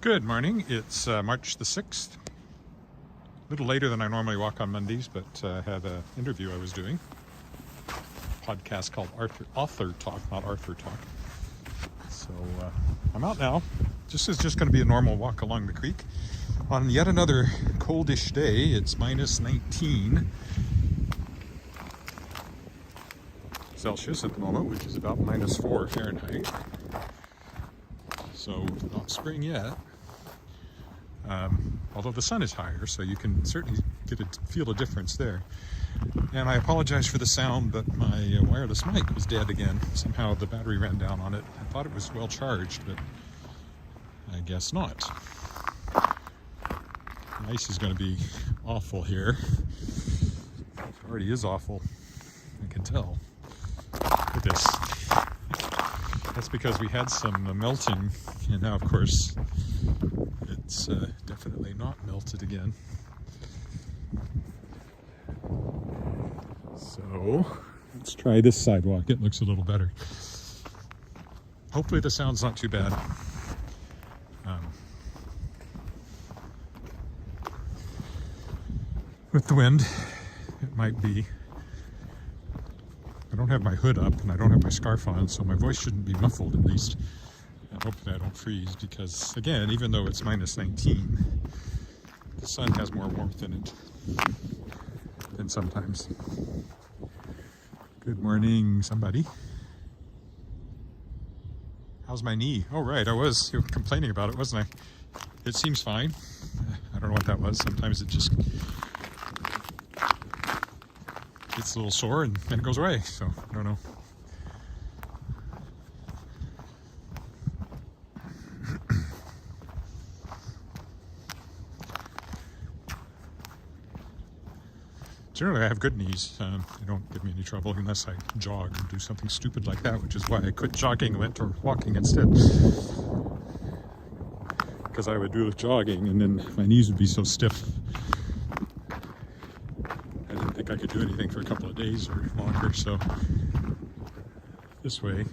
Good morning. It's March the 6th. A little later than I normally walk on Mondays, but I had an interview I was doing. A podcast called Author Talk, not Arthur Talk. So I'm out now. This is just going to be a normal walk along the creek. On yet another coldish day, it's minus 19 Celsius at the moment, which is about minus 4 Fahrenheit. So not spring yet. Although the sun is higher, so you can certainly feel a difference there. And I apologize for the sound, but my wireless mic was dead again. Somehow the battery ran down on it. I thought it was well charged, but I guess not. The ice is going to be awful here. It already is awful, I can tell. Look at this. That's because we had some melting, and now, of course, it's definitely not melted again. So let's try this sidewalk. It looks a little better. Hopefully the sound's not too bad. With the wind, it might be. I don't have my hood up and I don't have my scarf on, so my voice shouldn't be muffled at least. And hopefully I don't freeze because, again, even though it's minus 19, the sun has more warmth in it than sometimes. Good morning, somebody. How's my knee? Oh, right, I was complaining about it, wasn't I? It seems fine. I don't know what that was. Sometimes it just gets a little sore and then it goes away, so I don't know. Generally I have good knees. They don't give me any trouble unless I jog and do something stupid like that, which is why I quit jogging and went to walking instead. Because I would do jogging and then my knees would be so stiff. I didn't think I could do anything for a couple of days or longer, so this way,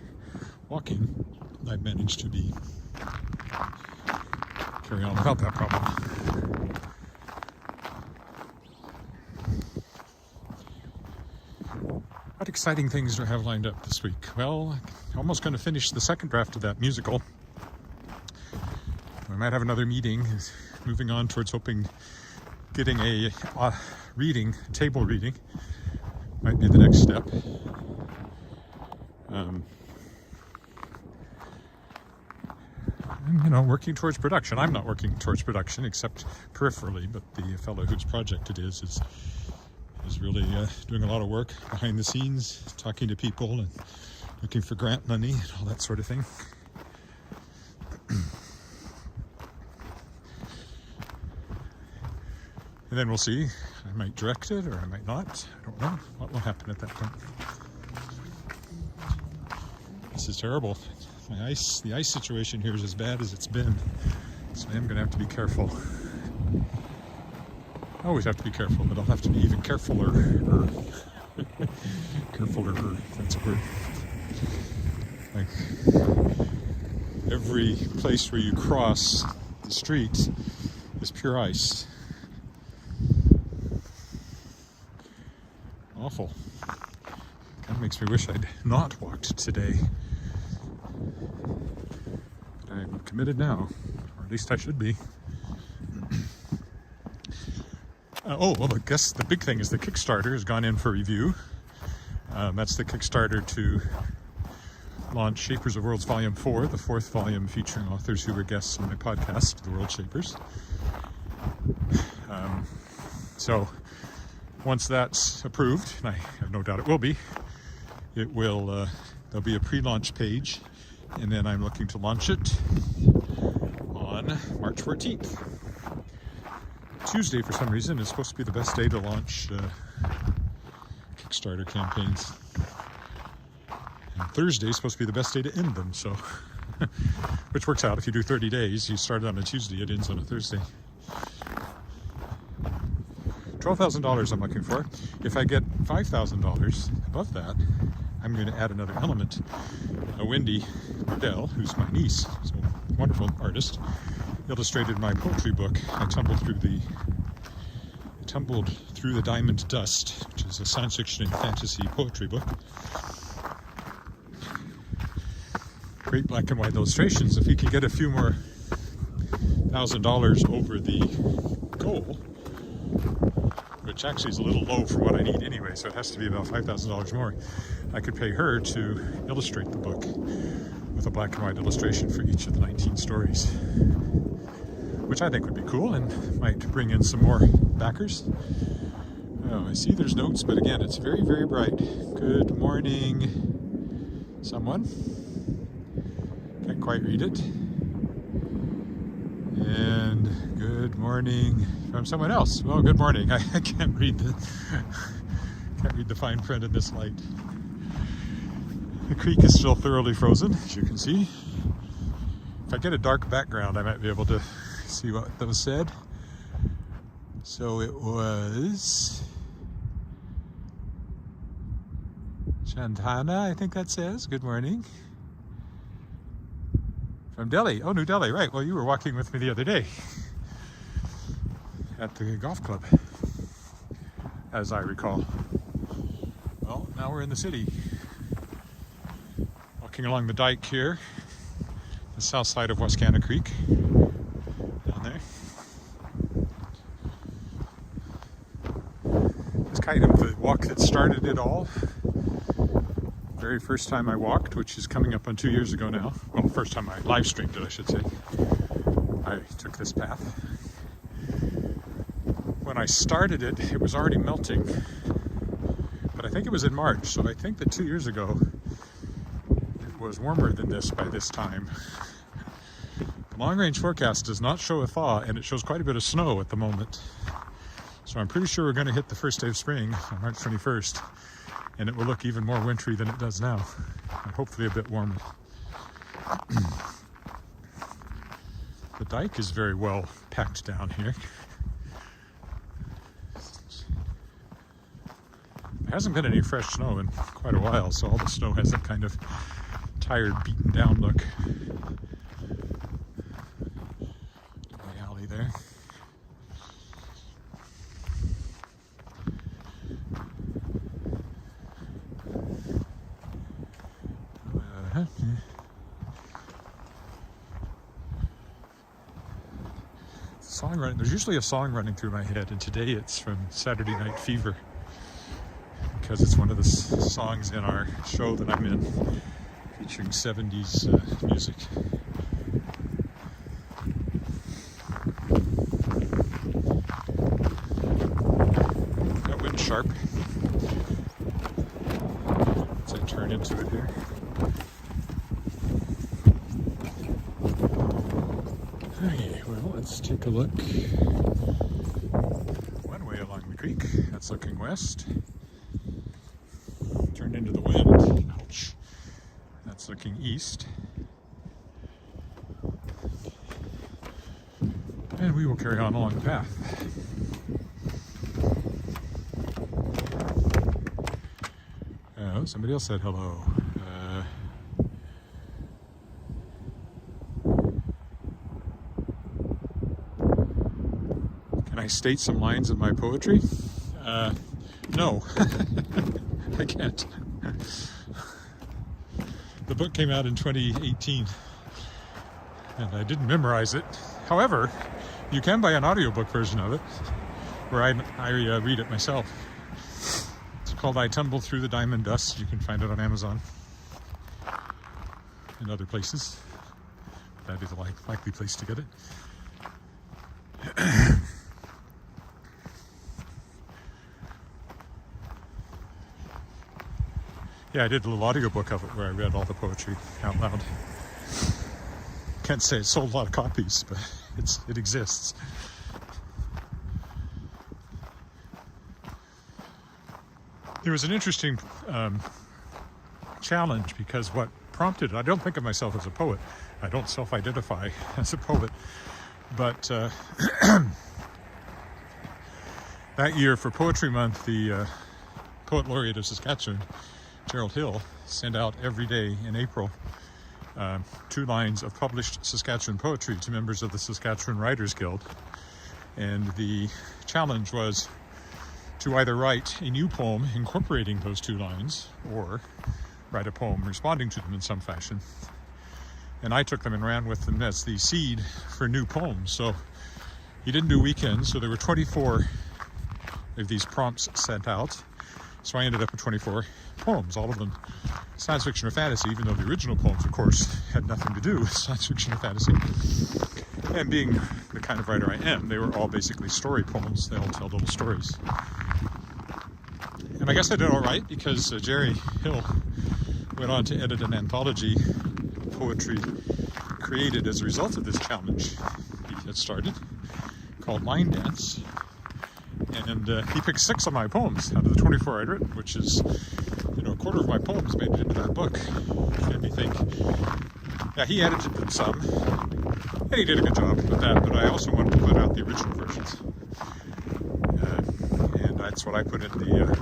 walking, I've managed to carry on without that problem. What exciting things do I have lined up this week? Well, I'm almost going to finish the second draft of that musical. I might have another meeting, moving on towards getting a table reading might be the next step. And, working towards production. I'm not working towards production except peripherally, but the fellow whose project it is really doing a lot of work behind the scenes, talking to people and looking for grant money and all that sort of thing. And then we'll see. I might direct it or I might not. I don't know what will happen at that point. This is terrible. The ice situation here is as bad as it's been. So I am going to have to be careful. I always have to be careful, but I'll have to be even carefuler. Carefuler, that's a word. Like, every place where you cross the street is pure ice. Awful. Kind of makes me wish I'd not walked today. But I'm committed now, or at least I should be. Well, I guess the big thing is the Kickstarter has gone in for review. That's the Kickstarter to launch Shapers of Worlds Volume 4, the fourth volume featuring authors who were guests on my podcast, The World Shapers. So once that's approved, and I have no doubt it will be, there'll be a pre-launch page, and then I'm looking to launch it on March 14th. Tuesday, for some reason, is supposed to be the best day to launch Kickstarter campaigns. And Thursday is supposed to be the best day to end them, so which works out. If you do 30 days, you start on a Tuesday, it ends on a Thursday. $12,000 I'm looking for. If I get $5,000 above that, I'm going to add another element. Wendy Burdell, who's my niece, so wonderful artist, illustrated my poetry book. I tumbled through the diamond dust, which is a science fiction and fantasy poetry book. Great black and white illustrations. If we could get a few more $1,000 over the goal, which actually is a little low for what I need anyway, so it has to be about $5,000 more, I could pay her to illustrate the book with a black and white illustration for each of the 19 stories, which I think would be cool and might bring in some more backers. Oh, I see there's notes, but again, it's very, very bright. Good morning, someone. Can't quite read it. And good morning from someone else. Well, good morning. I can't read the fine print in this light. The creek is still thoroughly frozen, as you can see. If I get a dark background, I might be able to see what those said. So it was Shantana, I think that says. Good morning. From Delhi. Oh, New Delhi, right. Well, you were walking with me the other day at the golf club, as I recall. Well, now we're in the city. Walking along the dike here, the south side of Wascana Creek, down there. It's kind of the walk that started it all. Very first time I walked, which is coming up on 2 years ago now. Well, first time I live streamed it, I should say. I took this path. When I started it, it was already melting. But I think it was in March, so I think that 2 years ago, it was warmer than this by this time. The long-range forecast does not show a thaw, and it shows quite a bit of snow at the moment. So I'm pretty sure we're going to hit the first day of spring on March 21st. And it will look even more wintry than it does now, and hopefully a bit warmer. The dike is very well packed down here. There hasn't been any fresh snow in quite a while, so all the snow has that kind of tired, beaten down look. The alley there. Song running. There's usually a song running through my head, and today it's from Saturday Night Fever, because it's one of the songs in our show that I'm in, featuring 70s music. Got wind sharp as I turn into it here. Okay, well, let's take a look. One way along the creek, that's looking west. Turned into the wind, ouch. That's looking east. And we will carry on along the path. Oh, somebody else said hello. I state some lines of my poetry? No, I can't. The book came out in 2018, and I didn't memorize it. However, you can buy an audiobook version of it, where I read it myself. It's called I Tumble Through the Diamond Dust. You can find it on Amazon and other places. That'd be the likely place to get it. Yeah, I did a little audiobook of it where I read all the poetry out loud. Can't say it sold a lot of copies, but it exists. There was an interesting challenge, because what prompted it, I don't think of myself as a poet. I don't self-identify as a poet. But that year for Poetry Month, the Poet Laureate of Saskatchewan, Gerald Hill, sent out every day in April 2 lines of published Saskatchewan poetry to members of the Saskatchewan Writers Guild. And the challenge was to either write a new poem incorporating those 2 lines or write a poem responding to them in some fashion. And I took them and ran with them as the seed for new poems. So he didn't do weekends, so there were 24 of these prompts sent out. So I ended up with 24 poems, all of them science fiction or fantasy, even though the original poems, of course, had nothing to do with science fiction or fantasy. And being the kind of writer I am, they were all basically story poems. They all tell little stories. And I guess I did all right because Jerry Hill went on to edit an anthology of poetry created as a result of this challenge he had started called Line Dance. And he picked 6 of my poems out of the 24 I'd written, which is, a quarter of my poems made it into that book. Which made me think, yeah, he edited them some, and he did a good job with that, but I also wanted to put out the original versions. And that's what I put in the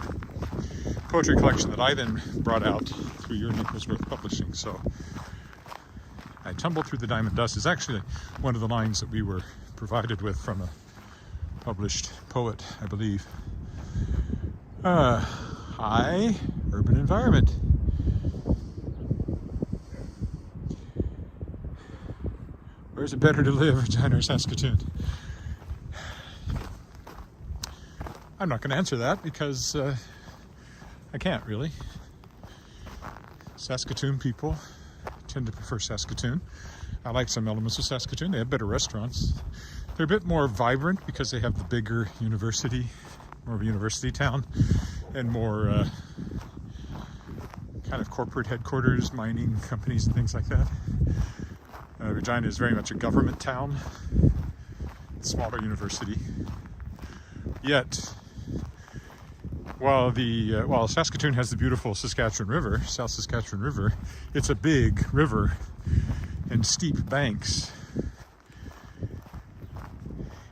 poetry collection that I then brought out through your Nicholsworth Publishing. So I tumbled through the diamond dust is actually one of the lines that we were provided with from a published poet, I believe. Hi, urban environment. Where's it better to live, Regina or Saskatoon? I'm not going to answer that because I can't really. Saskatoon people tend to prefer Saskatoon. I like some elements of Saskatoon. They have better restaurants. They're a bit more vibrant because they have the bigger university, more of a university town, and more kind of corporate headquarters, mining companies and things like that. Regina is very much a government town, smaller university. Yet, while Saskatoon has the beautiful Saskatchewan River, South Saskatchewan River, it's a big river and steep banks.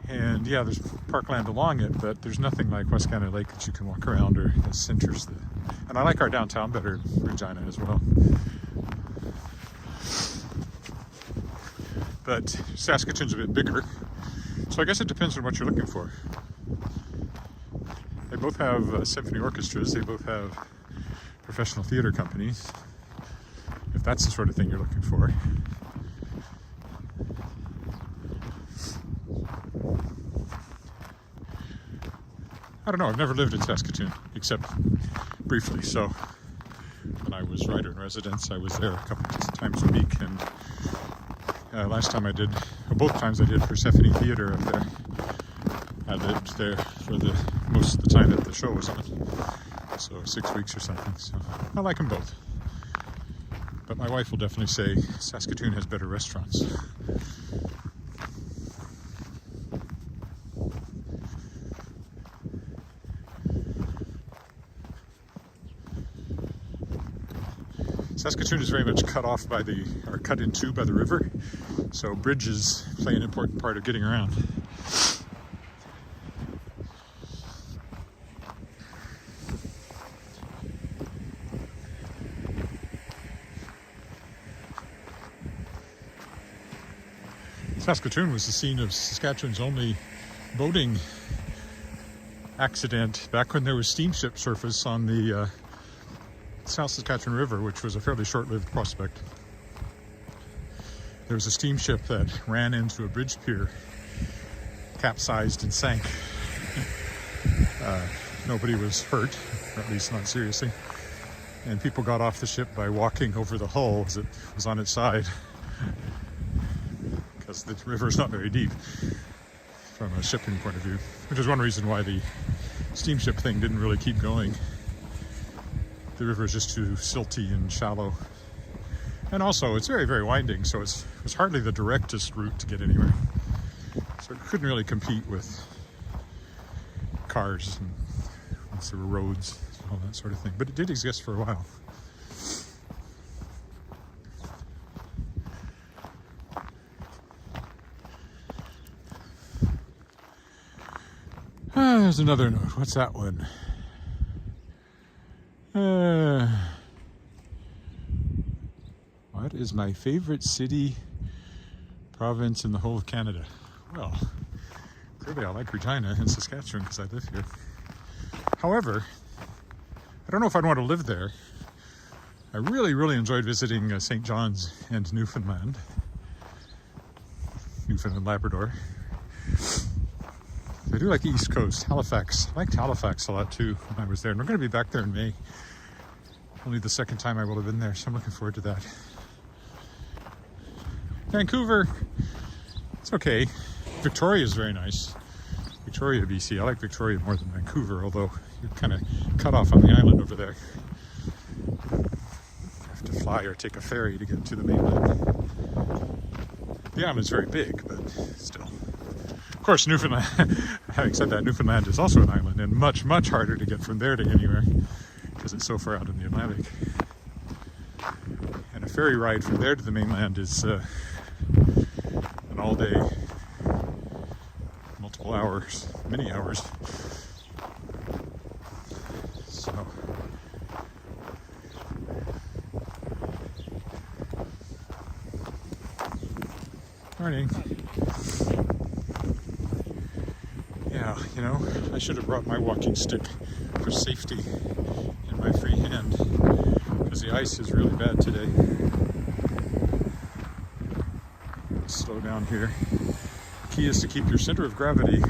And yeah, there's parkland along it, but there's nothing like Wascana Lake that you can walk around or that centers the... And I like our downtown better, Regina, as well. But Saskatoon's a bit bigger, so I guess it depends on what you're looking for. They both have symphony orchestras, they both have professional theater companies, if that's the sort of thing you're looking for. I don't know, I've never lived in Saskatoon, except briefly, so when I was writer in residence, I was there a couple of times a week, and both times I did Persephone Theater up there. I lived there for most of the time that the show was on, so 6 weeks or something, so I like them both. But my wife will definitely say Saskatoon has better restaurants. Saskatoon is very much cut in two by the river, so bridges play an important part of getting around. Saskatoon was the scene of Saskatchewan's only boating accident back when there was steamship service on the South Saskatchewan River, which was a fairly short-lived prospect. There was a steamship that ran into a bridge pier, capsized and sank. Nobody was hurt, or at least not seriously. And people got off the ship by walking over the hull as it was on its side, because the river is not very deep from a shipping point of view, which is one reason why the steamship thing didn't really keep going. The river is just too silty and shallow. And also, it's very, very winding, so it's hardly the directest route to get anywhere. So it couldn't really compete with cars and once there were roads and all that sort of thing. But it did exist for a while. There's another note. What's that one? Why is my favorite city, province in the whole of Canada? Well, clearly I like Regina in Saskatchewan because I live here. However, I don't know if I'd want to live there. I really enjoyed visiting St. John's and Newfoundland, Labrador. I do like the East Coast, Halifax. I liked Halifax a lot too when I was there. And we're going to be back there in May. Only the second time I will have been there, so I'm looking forward to that. Vancouver, it's okay. Victoria is very nice. Victoria, BC. I like Victoria more than Vancouver, although you're kind of cut off on the island over there. You have to fly or take a ferry to get to the mainland. The island's very big, but still. Of course, Newfoundland, having said that, Newfoundland is also an island and much harder to get from there to anywhere because it's so far out in the Atlantic. And a ferry ride from there to the mainland is an all-day, multiple hours, many hours. So, morning. Yeah, you know, I should have brought my walking stick for safety in my free hand because the ice is really bad today. Slow down here. Key is to keep your center of gravity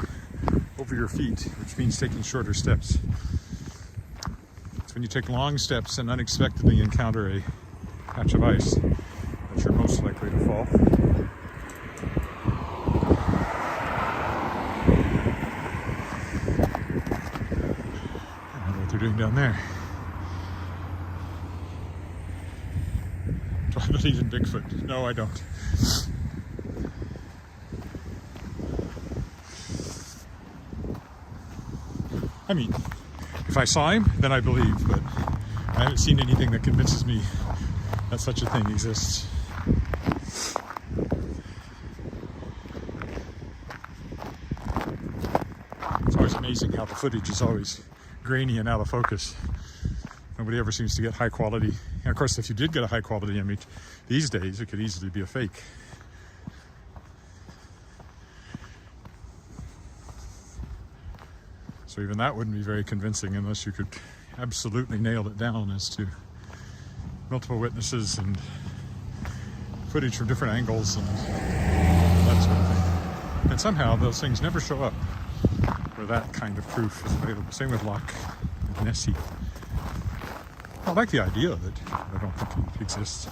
over your feet, which means taking shorter steps. It's when you take long steps and unexpectedly encounter a patch of ice that you're most likely to fall. Doing down there. Do I believe in Bigfoot? No, I don't. I mean, if I saw him, then I believe, but I haven't seen anything that convinces me that such a thing exists. It's always amazing how the footage is always grainy and out of focus. Nobody ever seems to get high quality. And of course, if you did get a high quality image these days, it could easily be a fake. So even that wouldn't be very convincing unless you could absolutely nail it down as to multiple witnesses and footage from different angles and that sort of thing. And somehow those things never show up where that kind of proof is available. Same with Locke and Nessie. I like the idea of it, but I don't think it exists.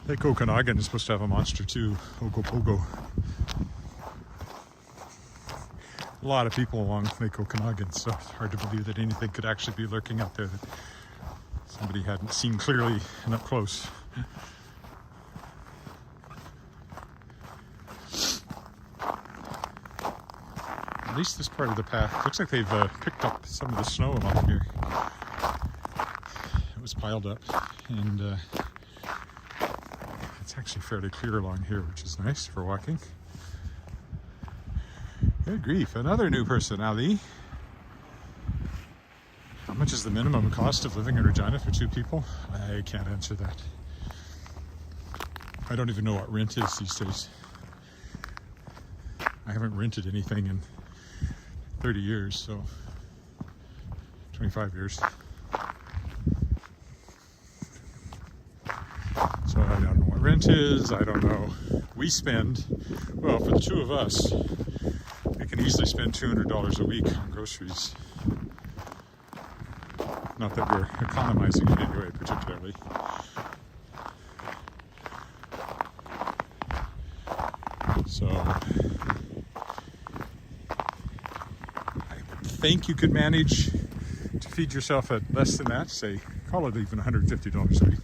Lake Okanagan is supposed to have a monster too, Ogopogo. A lot of people along Lake Okanagan, so it's hard to believe that anything could actually be lurking out there that somebody hadn't seen clearly and up close. At least this part of the path looks like they've picked up some of the snow along here. It was piled up, and it's actually fairly clear along here, which is nice for walking. Good grief, another new personality. How much is the minimum cost of living in Regina for two people? I can't answer that. I don't even know what rent is these days. I haven't rented anything in 30 years, so 25 years. So I don't know what rent is, I don't know. We spend, well, for the two of us, we can easily spend $200 a week on groceries. Not that we're economizing in any way particularly. So I would think you could manage to feed yourself at less than that, say, call it even $150 a week.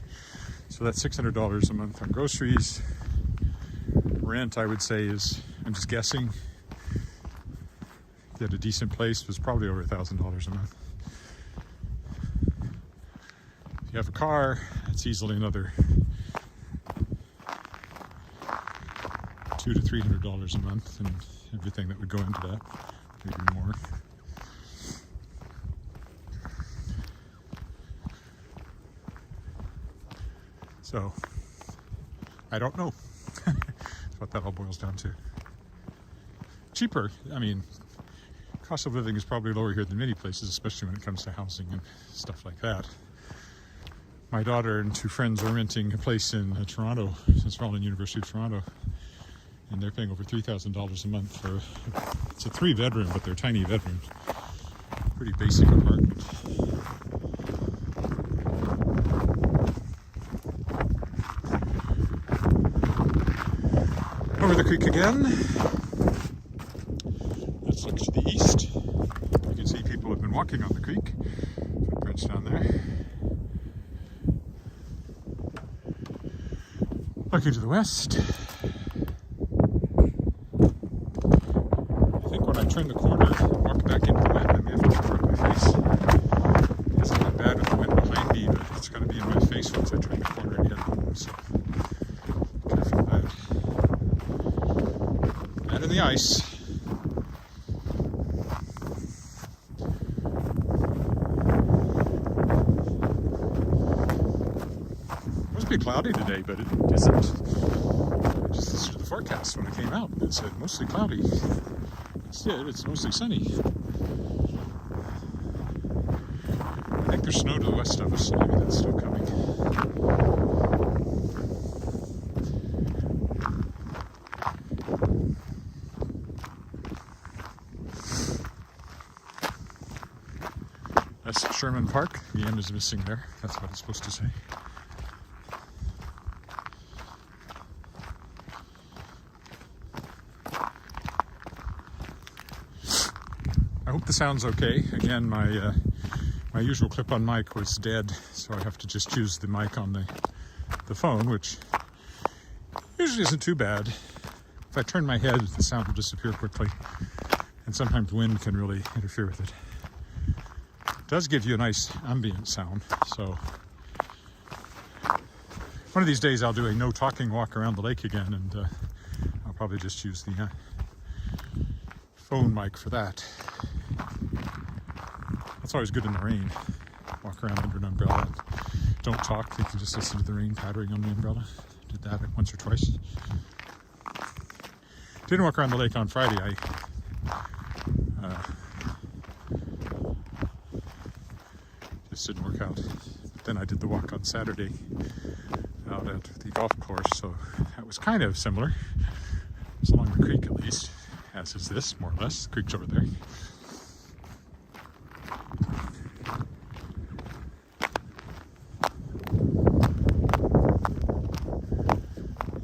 So that's $600 a month on groceries. Rent, I would say, is, I'm just guessing, if you had a decent place, was probably over $1,000 a month. If you have a car, it's easily another $200 to $300 a month, and everything that would go into that, maybe more. So, I don't know. That's what that all boils down to. Cheaper, I mean, cost of living is probably lower here than many places, especially when it comes to housing and stuff like that. My daughter and two friends are renting a place in Toronto, since we're all in University of Toronto, and they're paying over $3,000 a month for, it's a 3-bedroom, but they're tiny bedrooms. Pretty basic apartment. Over the creek again. Let's look to the east. You can see people have been walking on the creek. Footprints down there. Looking to the west. I think when I turn the corner and walk back into the wind, I may have to cover up my face. It's not bad with the wind behind me, but it's going to be in my face once I turn the corner and head home. So, careful of that. And in the ice. Be cloudy today, but it isn't. I just listened to the forecast when it came out. It said mostly cloudy. Instead, it's mostly sunny. I think there's snow to the west of us, so maybe that's still coming. That's Sherman Park. The M is missing there. That's what it's supposed to say. I hope the sound's okay. Again, my usual clip-on mic was dead, so I have to just use the mic on the phone, which usually isn't too bad. If I turn my head, the sound will disappear quickly, and sometimes wind can really interfere with it. It does give you a nice ambient sound, so one of these days I'll do a no-talking walk around the lake again, and I'll probably just use the phone mic for that. It's always good in the rain. Walk around under an umbrella. Don't talk. You can just listen to the rain pattering on the umbrella. Did that once or twice. Didn't walk around the lake on Friday. Just didn't work out. But then I did the walk on Saturday out at the golf course, so that was kind of similar. It's along the creek at least, as is this, more or less. The creek's over there.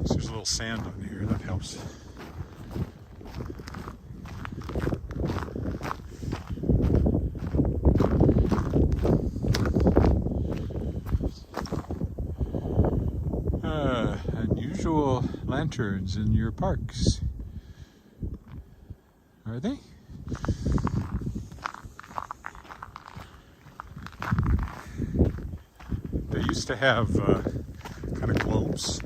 There's a little sand on here, that helps. Unusual lanterns in your parks. Are they? They used to have kind of globes.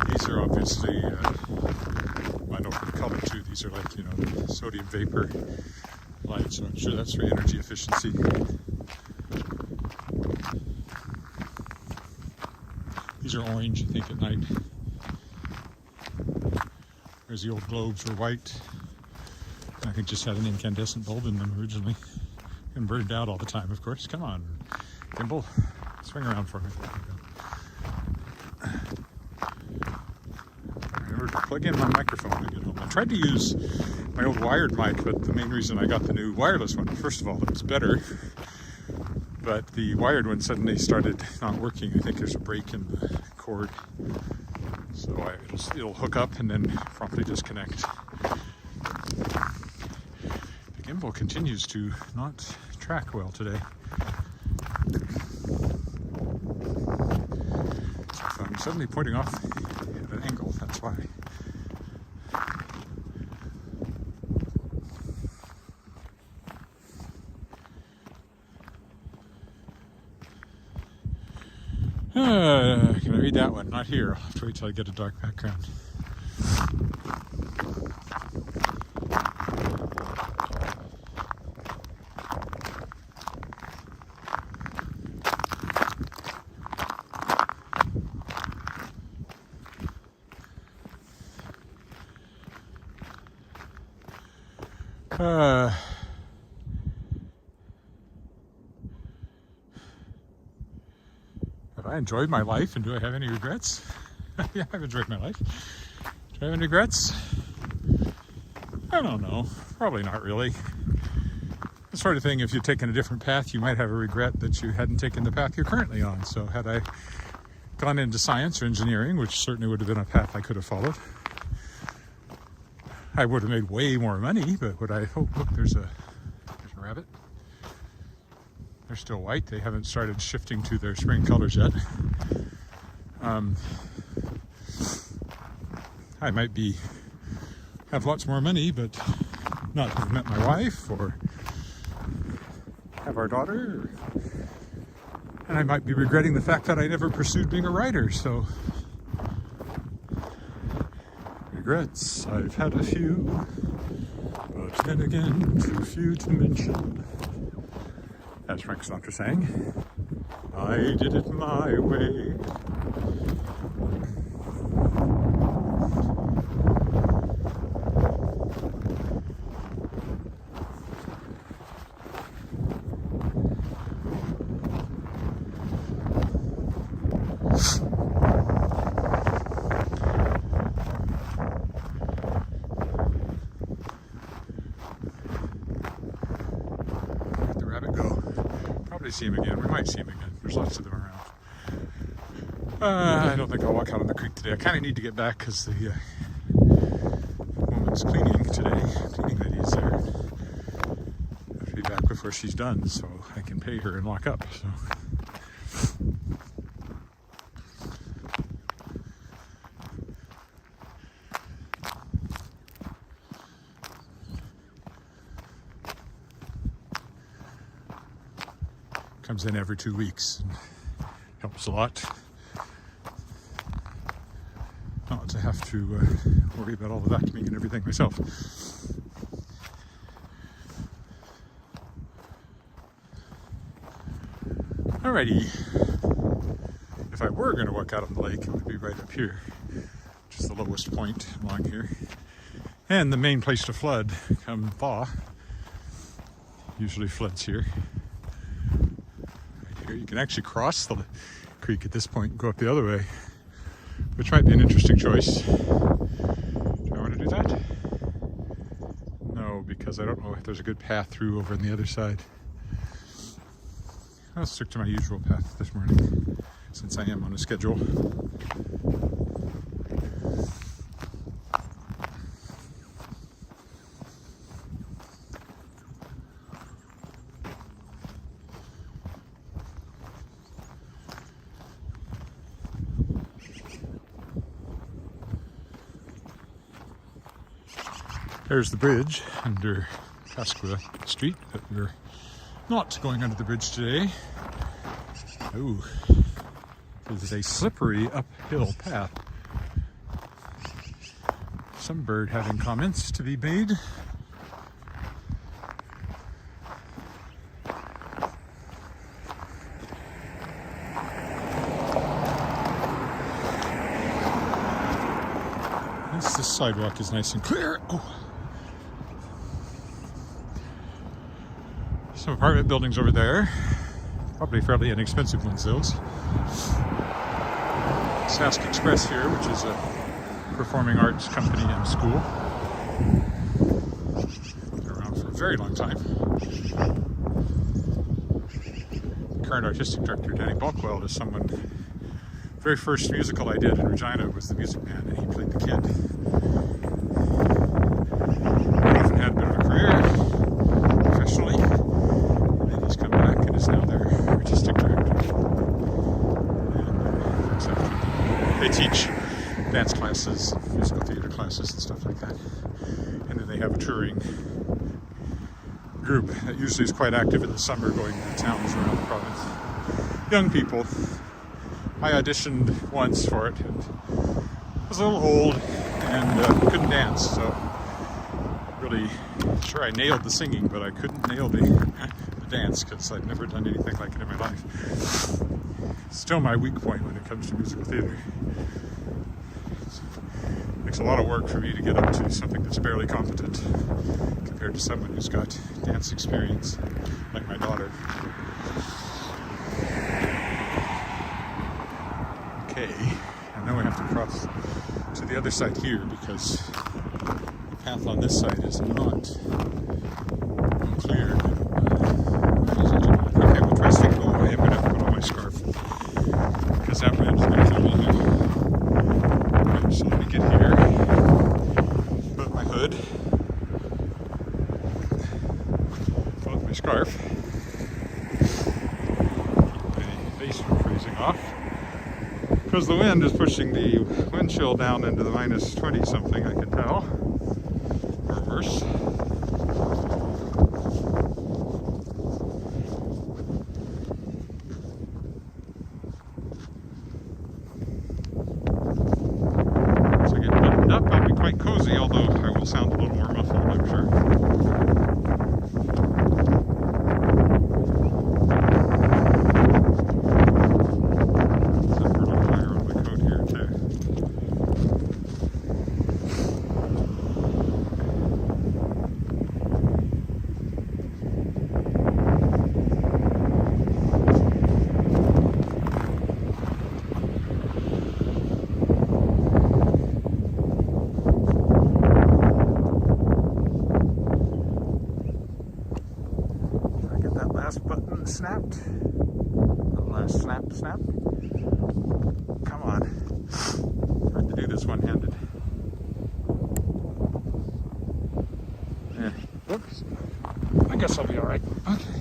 These are obviously, I know for the color too, these are like, the sodium vapor lights, so I'm sure that's for energy efficiency. These are orange, I think, at night. Whereas the old globes were white. I think just had an incandescent bulb in them originally. And burned out all the time, of course. Come on, Gimbal. Swing around for me. Remember to plug in my microphone when I get home. I tried to use my old wired mic, but the main reason I got the new wireless one, first of all, it was better. But the wired one suddenly started not working. I think there's a break in the cord. So it'll hook up and then promptly disconnect. The gimbal continues to not track well today. If I'm suddenly pointing off at an angle, that's why. Can I read that one? Not here. I'll have to wait till I get a dark background. Have I enjoyed my life, and do I have any regrets? Yeah, I've enjoyed my life. Do I have any regrets? I don't know. Probably not really. The sort of thing, if you'd taken a different path, you might have a regret that you hadn't taken the path you're currently on. So had I gone into science or engineering, which certainly would have been a path I could have followed, I would have made way more money, but would I... Oh, look, there's a rabbit. They're still white. They haven't started shifting to their spring colors yet. I might have lots more money, but not have met my wife or have our daughter. And I might be regretting the fact that I never pursued being a writer, so... Regrets, I've had a few, but then again, too few to mention. As Frank Sinatra sang, I did it my way. See him again. We might see him again. There's lots of them around. I don't think I'll walk out on the creek today. I kind of need to get back because the woman's cleaning today. Cleaning lady's there. I have to be back before she's done so I can pay her and walk up. So. Comes in every 2 weeks and helps a lot. Not to have to worry about all the vacuuming and everything myself. Alrighty. If I were going to walk out on the lake, it would be right up here, which is the lowest point along here. And the main place to flood come thaw. Usually floods here. You can actually cross the creek at this point and go up the other way, which might be an interesting choice. Do I want to do that? No, because I don't know if there's a good path through over on the other side. I'll stick to my usual path this morning, since I am on a schedule. There's the bridge under Pasqua Street, but we're not going under the bridge today. Oh, this is a slippery uphill path. Some bird having comments to be made. This sidewalk is nice and clear. Oh. Some apartment buildings over there, probably fairly inexpensive ones, those. Sask Express here, which is a performing arts company and school. Been around for a very long time. The current artistic director, Danny Balkwell, is someone. The very first musical I did in Regina was The Music Man, and he played the kid. He often had a bit of a career professionally. Now their artistic director. And they teach dance classes, musical theater classes and stuff like that. And then they have a touring group that usually is quite active in the summer, going to towns around the province. Young people. I auditioned once for it and was a little old and couldn't dance, so really sure I nailed the singing, but I couldn't nail the dance because I'd never done anything like it in my life. It's still my weak point when it comes to musical theater. Takes a lot of work for me to get up to something that's barely competent compared to someone who's got dance experience, like my daughter. Okay, and then we have to cross to the other side here because the path on this side is not cleared. Okay, we'll try sticking all the way. I'm going to have to put on my scarf because that wind is going to kill me here. Okay, so let me get here, put my hood, put on my scarf, keep my face from freezing off. Because the wind is pushing the wind chill down into the minus 20 something, I can tell, or worse. So I get buttoned up, I'll be quite cozy, although I will sound a little more muffled, I'm sure. Button snapped. The last snap. Come on. Hard to do this one-handed. Yeah. Oops. I guess I'll be all right. Okay.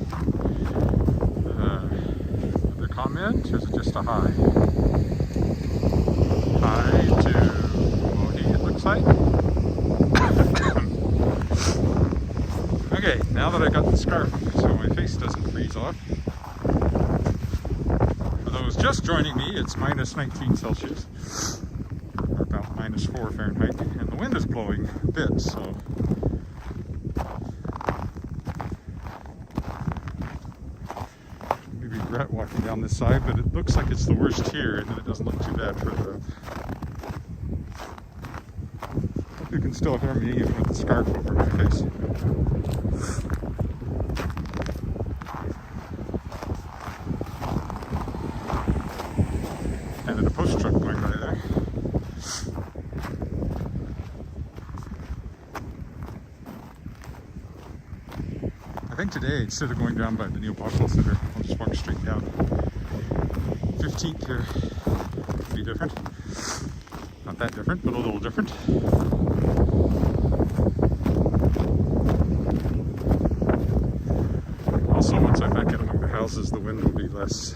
Other comment? Is it just a hi? Hi to Mohi, it looks like. Okay, now that I got the scarf so my face doesn't freeze off. For those just joining me, it's minus 19 Celsius, or about minus 4 Fahrenheit, and the wind is blowing a bit, so maybe regret walking down this side, but it looks like it's the worst here, and it doesn't look too bad further up. You can still hear me even with the scarf over my face. And then a post truck going by there. I think today, instead of going down by the Neil Boswell Center, I'll just walk straight down 15th here. It'll be different. Not that different, but a little different. Also, once I'm back in among the houses, the wind will be less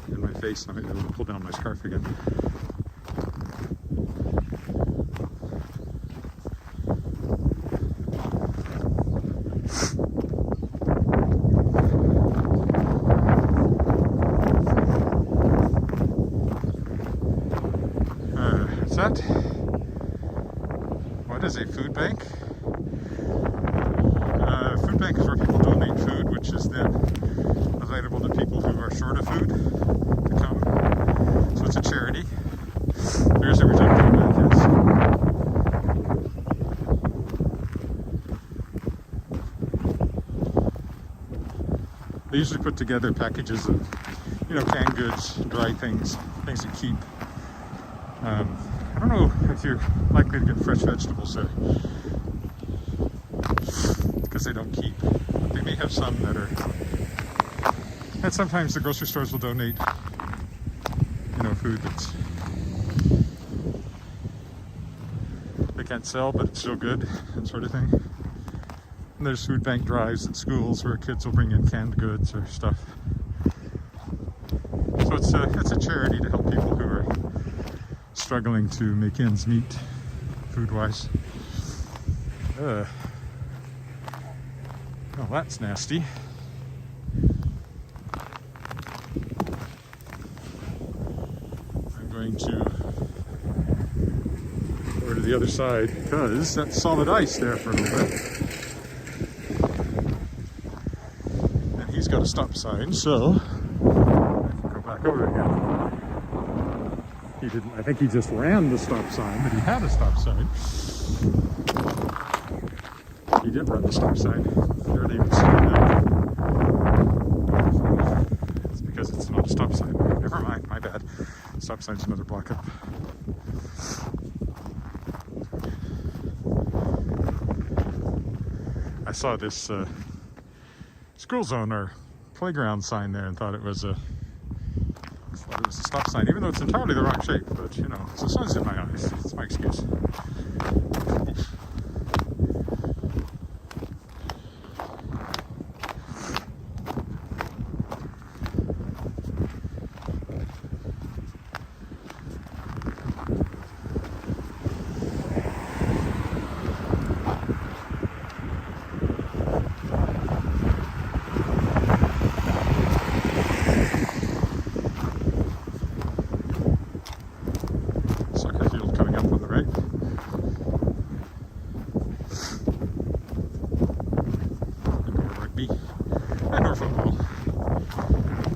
in my face, and I'll be able to pull down my scarf again. What's that? What is a food bank? Food bank is where people donate food, which is then available to people who are short of food to come. So it's a charity. There is a Regina food bank, yes. They usually put together packages of, canned goods, dry things to keep. I don't know if you're likely to get fresh vegetables there, because they don't keep. But they may have some that are, and sometimes the grocery stores will donate, food that's, they can't sell, but it's still good, that sort of thing. And there's food bank drives at schools where kids will bring in canned goods or stuff. So it's a charity to help people who are struggling to make ends meet food-wise. Well, that's nasty. I'm going to go to the other side because that's solid ice there for a little bit. And he's got a stop sign, so I can go back over again. He didn't, I think he just ran the stop sign, but he had a stop sign. He did run the stop sign. Barely even slowed down. It's because it's not a stop sign. Never mind, my bad. Stop sign's another block up. I saw this school zone or playground sign there and thought it was a stop sign, even though it's entirely the wrong shape. But you know, the sun's in my eyes. It's my excuse.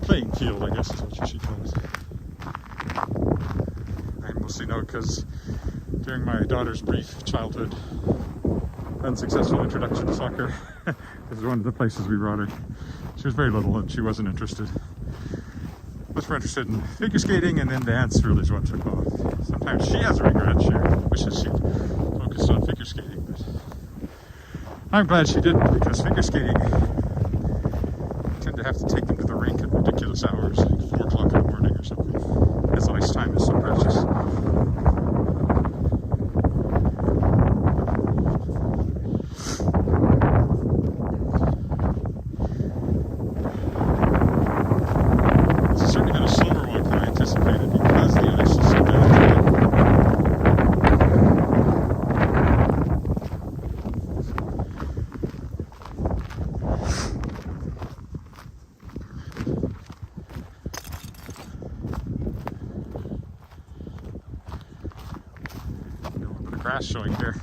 Playing field, I guess is what you should call it. I mostly know because during my daughter's brief childhood unsuccessful introduction to soccer, this is one of the places we brought her. She was very little and she wasn't interested. Much more interested in figure skating, and then dance really is what took off. Sometimes she has a regret. She wishes she'd focused on figure skating, but I'm glad she didn't, because figure skating, you tend to have to take them to the rink at ridiculous hours, like 4 o'clock in the morning or something, because the ice time is so precious. It's certainly been a slower one than I anticipated because the ice is so delicate. Grass showing here.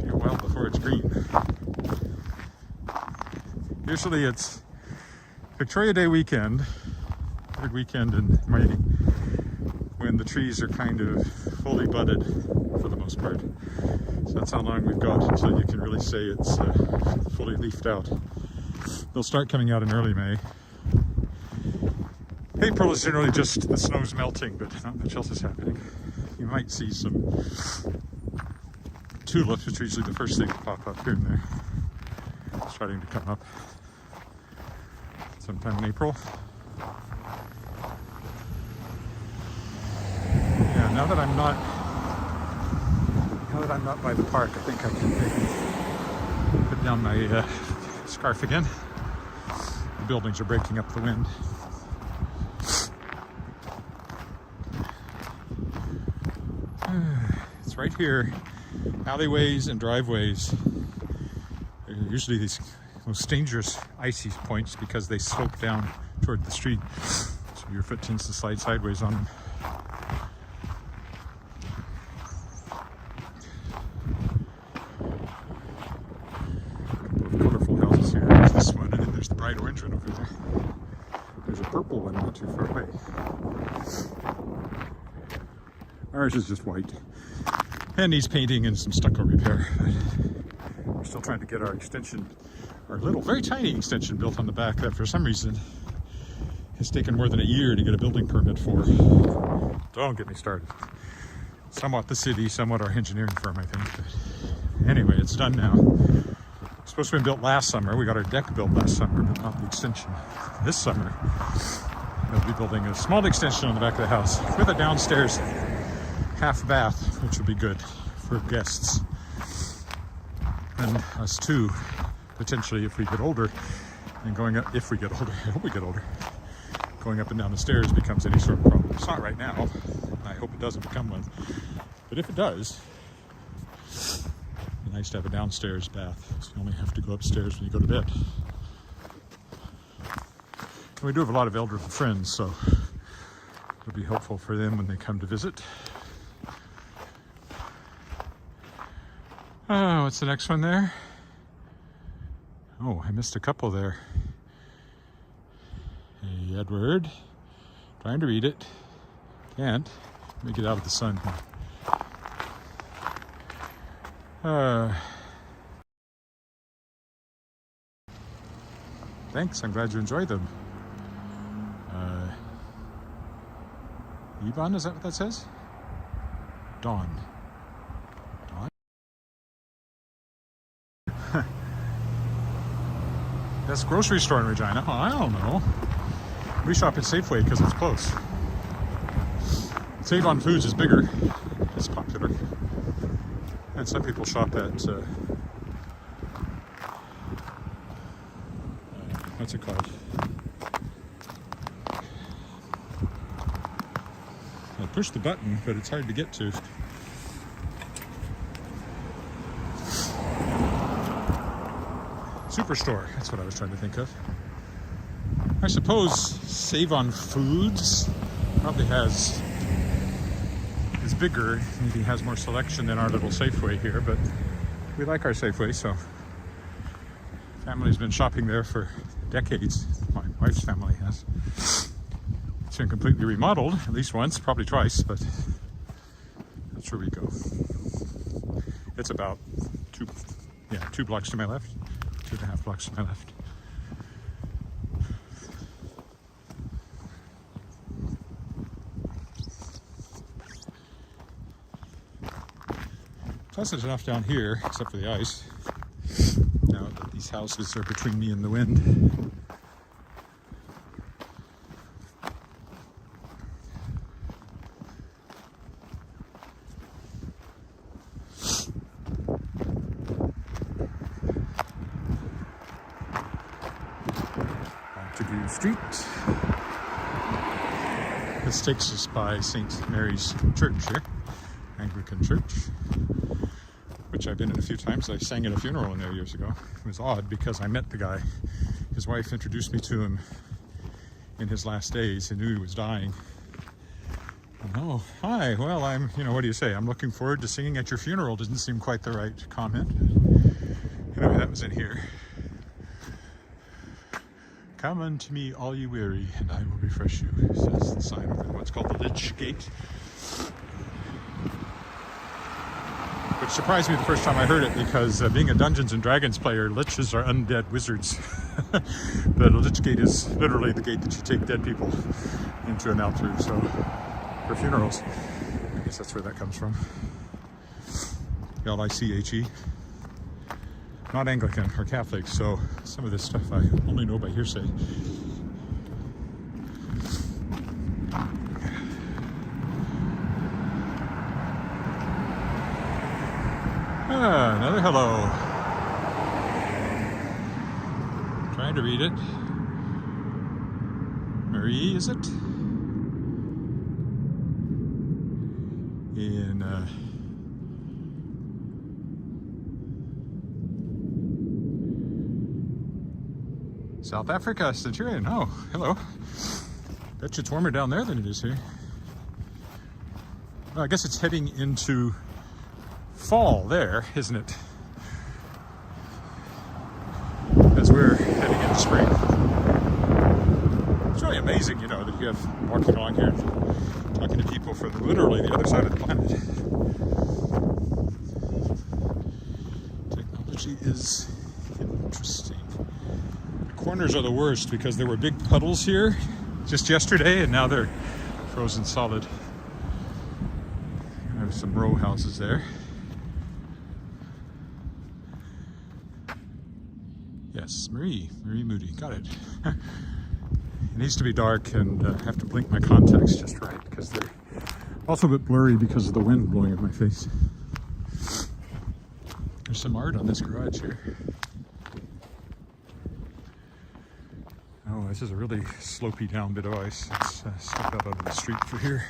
Well before it's green. Usually it's Victoria Day weekend, third weekend in May, when the trees are kind of fully budded for the most part. So that's how long we've got until you can really say it's fully leafed out. They'll start coming out in early May. April is generally just the snow's melting, but not much else is happening. You might see some tulips, which are usually the first thing to pop up here and there. Starting to come up sometime in April. Yeah, now that I'm not by the park, I think I can maybe put down my scarf again. The buildings are breaking up the wind. It's right here. Alleyways and driveways are usually these most dangerous icy points because they slope down toward the street, so your foot tends to slide sideways on them. A couple of colorful houses here. There's this one, and then there's the bright orange one over there. There's a purple one not too far away. Ours is just white and needs painting and some stucco repair. But we're still trying to get our extension, our little, very tiny extension built on the back that for some reason has taken more than a year to get a building permit for. Don't get me started. Somewhat the city, somewhat our engineering firm, I think. But anyway, it's done now. It's supposed to have been built last summer. We got our deck built last summer, but not the extension. This summer, they'll be building a small extension on the back of the house with a downstairs half bath, which would be good for guests and us too, potentially, if we get older. And going up, if we get older, I hope we get older, going up and down the stairs becomes any sort of problem. It's not right now. I hope it doesn't become one, but if it does, it'd be nice to have a downstairs bath, so you only have to go upstairs when you go to bed. And we do have a lot of elderly friends, so it'll be helpful for them when they come to visit. Oh, what's the next one there? Oh, I missed a couple there. Hey, Edward Trying to read it. Can't. Let me get out of the sun here. Thanks, I'm glad you enjoyed them. Ivan, is that what that says? Dawn. Dawn? That's a grocery store in Regina. Oh, I don't know. We shop at Safeway because it's close. Save on Foods is bigger. It's popular. And some people shop at, what's it called? I push the button, but it's hard to get to. Superstore, that's what I was trying to think of. I suppose Save on Foods probably is bigger, maybe has more selection than our little Safeway here, but we like our Safeway, so family's been shopping there for decades. My wife's family has. It's been completely remodeled, at least once, probably twice, but that's where we go. It's about 2 blocks to my left, 2.5 blocks to my left. Pleasant enough down here, except for the ice. Now that these houses are between me and the wind. Montague Street. This takes us by St. Mary's Church here, Anglican Church, which I've been in a few times. I sang at a funeral in there years ago. It was odd because I met the guy. His wife introduced me to him in his last days. He knew he was dying. And, oh, hi, well, what do you say? I'm looking forward to singing at your funeral. Didn't seem quite the right comment. Anyway, that was in here. Come unto me, all you weary, and I will refresh you, says the sign over what's called the Lich Gate. Which surprised me the first time I heard it, because being a Dungeons and Dragons player, liches are undead wizards. But a Lich Gate is literally the gate that you take dead people into and out through, so for funerals. I guess that's where that comes from. L-I-C-H-E. Not Anglican or Catholic, so some of this stuff I only know by hearsay. Another hello. Trying to read it. Marie, is it? In South Africa, Centurion. Oh, hello. Bet you it's warmer down there than it is here. Well, I guess it's heading into fall there, isn't it? As we're heading into spring. It's really amazing, that you have walking along here and talking to people from literally the other side of the planet. Technology is interesting. The corners are the worst because there were big puddles here just yesterday, and now they're frozen solid. There's some row houses there. Yes, Marie Moody, got it. It needs to be dark, and I have to blink my contacts just right because they're also a bit blurry because of the wind blowing in my face. There's some art on this garage here. Oh, this is a really slopey down bit of ice. Let's step out onto the street for here.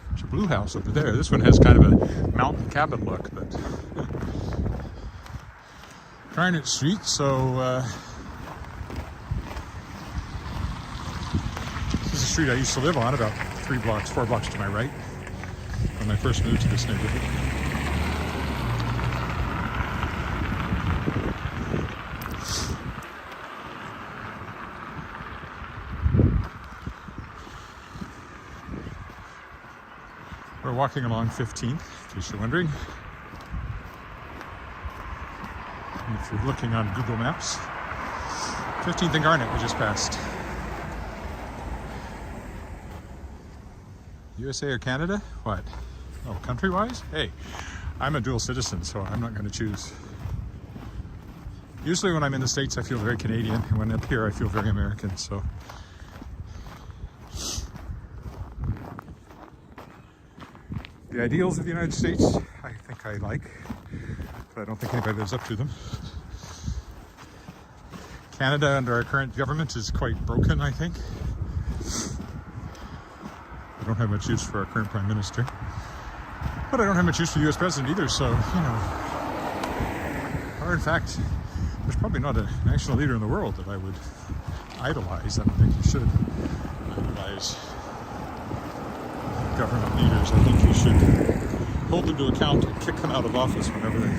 There's a blue house over there. This one has kind of a mountain cabin look, but Garnet Street, so this is a street I used to live on about 4 blocks to my right. when I first moved to this neighborhood. We're walking along 15th, in case you're wondering. And if you're looking on Google Maps, 15th and Garnet we just passed. USA or Canada? What? Oh, country-wise? Hey, I'm a dual citizen, so I'm not going to choose. Usually when I'm in the States, I feel very Canadian, and when up here, I feel very American, so. The ideals of the United States, I think I like, but I don't think anybody lives up to them. Canada, under our current government, is quite broken, I think. I don't have much use for our current Prime Minister. But I don't have much use for the US President either, so, you know. Or in fact, there's probably not a national leader in the world that I would idolize. I don't think you should idolize government leaders. I think you should hold them to account and kick them out of office whenever they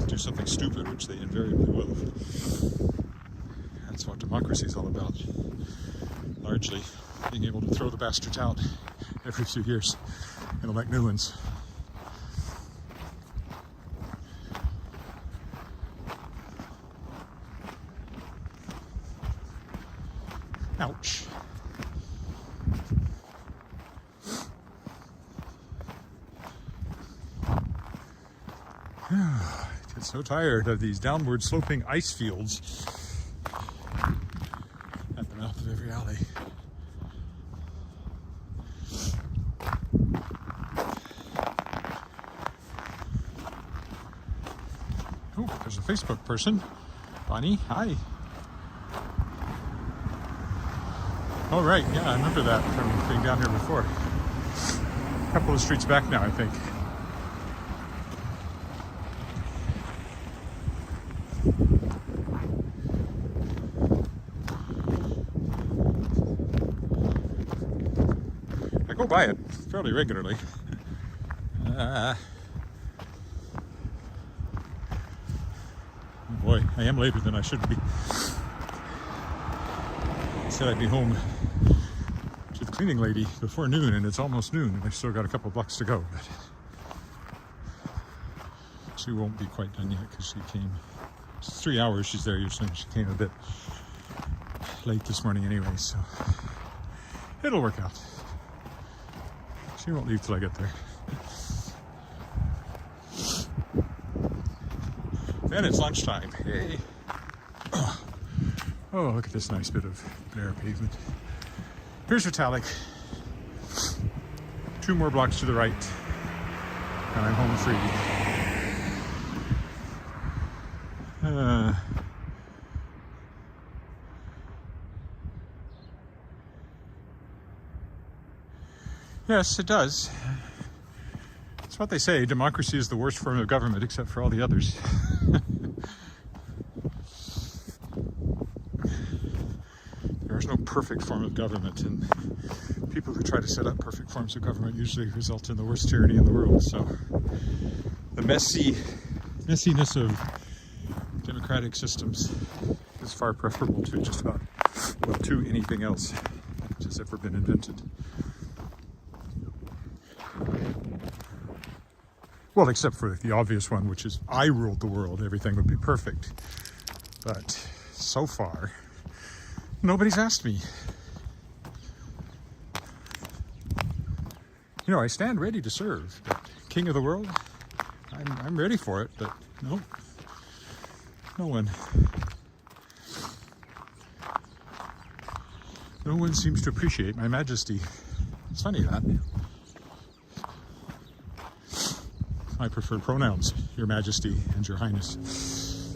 do something stupid, which they invariably will. That's what democracy is all about. Largely being able to throw the bastards out every few years and elect new ones. Ouch. I get so tired of these downward sloping ice fields at the mouth of every alley. Oh, there's a Facebook person. Bonnie, hi. Oh, right, yeah, I remember that from being down here before. A couple of streets back now, I think. I go by it fairly regularly. Oh boy, I am later than I should be. I said I'd be home to the cleaning lady before noon, and it's almost noon, and I've still got a couple blocks to go. But she won't be quite done yet because she came. It's 3 hours she's there usually. She came a bit late this morning anyway, so it'll work out. She won't leave till I get there. Then it's lunchtime. Hey. Oh, look at this nice bit of bare pavement. Here's Vitalik. 2 more blocks to the right, and I'm home free. Yes, it does. It's what they say. Democracy is the worst form of government, except for all the others. There's no perfect form of government, and people who try to set up perfect forms of government usually result in the worst tyranny in the world. So the messiness of democratic systems is far preferable to just about, well, to anything else that has ever been invented. Well, except for the obvious one, which is I ruled the world, everything would be perfect. But so far, nobody's asked me. You know, I stand ready to serve, but king of the world, I'm ready for it, but no, no one. No one seems to appreciate my majesty. It's funny that. My preferred pronouns, Your Majesty and Your Highness.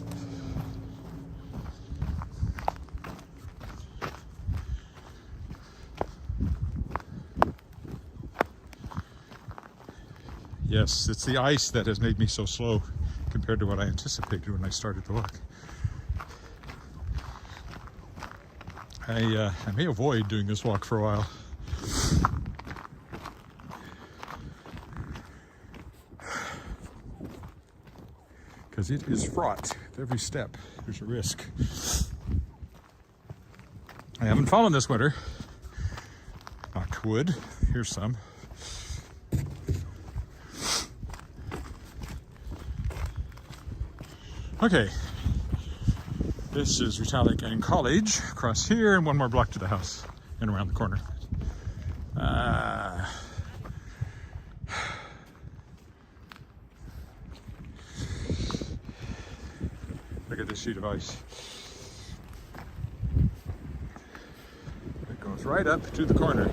Yes, it's the ice that has made me so slow compared to what I anticipated when I started the walk. I may avoid doing this walk for a while. because it is fraught. At every step, there's a risk. I haven't fallen this winter. Knock wood. Here's some. Okay. This is Regina and College across here, and one more block to the house and around the corner. Look at this sheet of ice. It goes right up to the corner.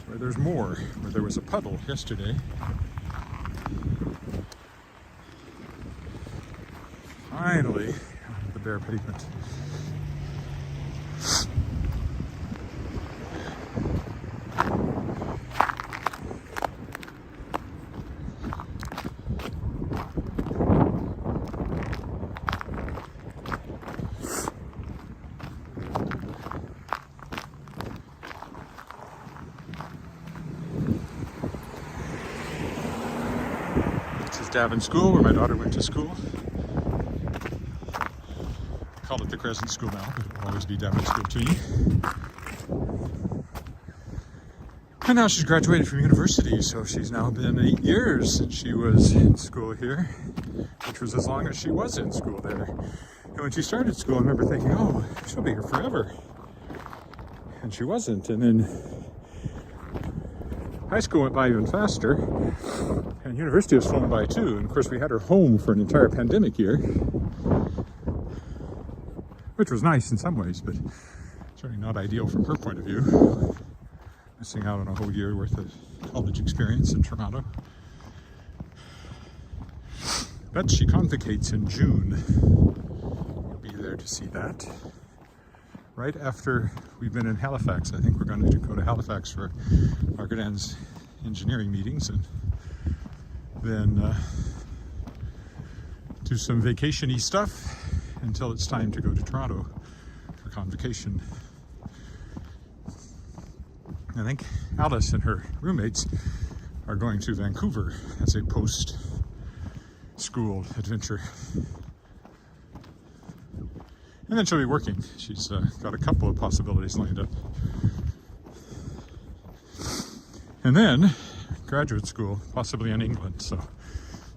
Where there's more, where there was a puddle yesterday. Finally, the bare pavement. This is Davin School, where my daughter went to school. I call it the Crescent School now, but it will always be Davin School to me. And now she's graduated from university, so she's now been 8 years since she was in school here, which was as long as she was in school there. And when she started school, I remember thinking, oh, she'll be here forever. And she wasn't. And then high school went by even faster, and university was flown by too. And of course, we had her home for an entire pandemic year, which was nice in some ways, but certainly not ideal from her point of view. Missing out on a whole year worth of college experience in Toronto. But she convocates in June. We'll be there to see that. Right after we've been in Halifax. I think we're going to go to Halifax for Margaret Ann's engineering meetings, and then do some vacation-y stuff until it's time to go to Toronto for convocation. I think Alice and her roommates are going to Vancouver as a post-school adventure. And then she'll be working. She's got a couple of possibilities lined up. And then graduate school, possibly in England. So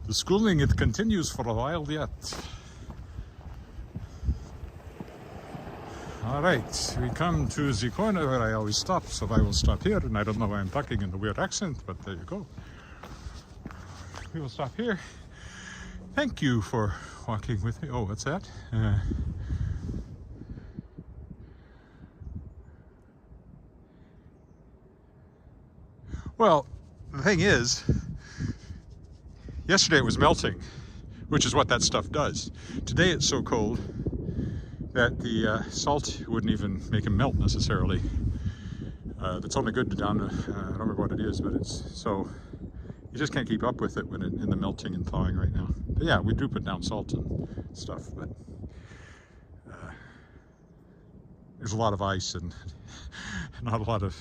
the schooling, it continues for a while yet. All right, we come to the corner where I always stop, so I will stop here. And I don't know why I'm talking in the weird accent, but there you go. We will stop here. Thank you for walking with me. Oh, what's that? Well, the thing is, yesterday it was melting, which is what that stuff does. Today it's so cold that the salt wouldn't even make them melt necessarily. That's only good down to, I don't remember what it is, but it's so, you just can't keep up with it when in the melting and thawing right now. But yeah, we do put down salt and stuff, but there's a lot of ice and not a lot of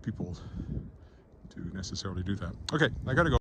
people to necessarily do that. Okay, I gotta go.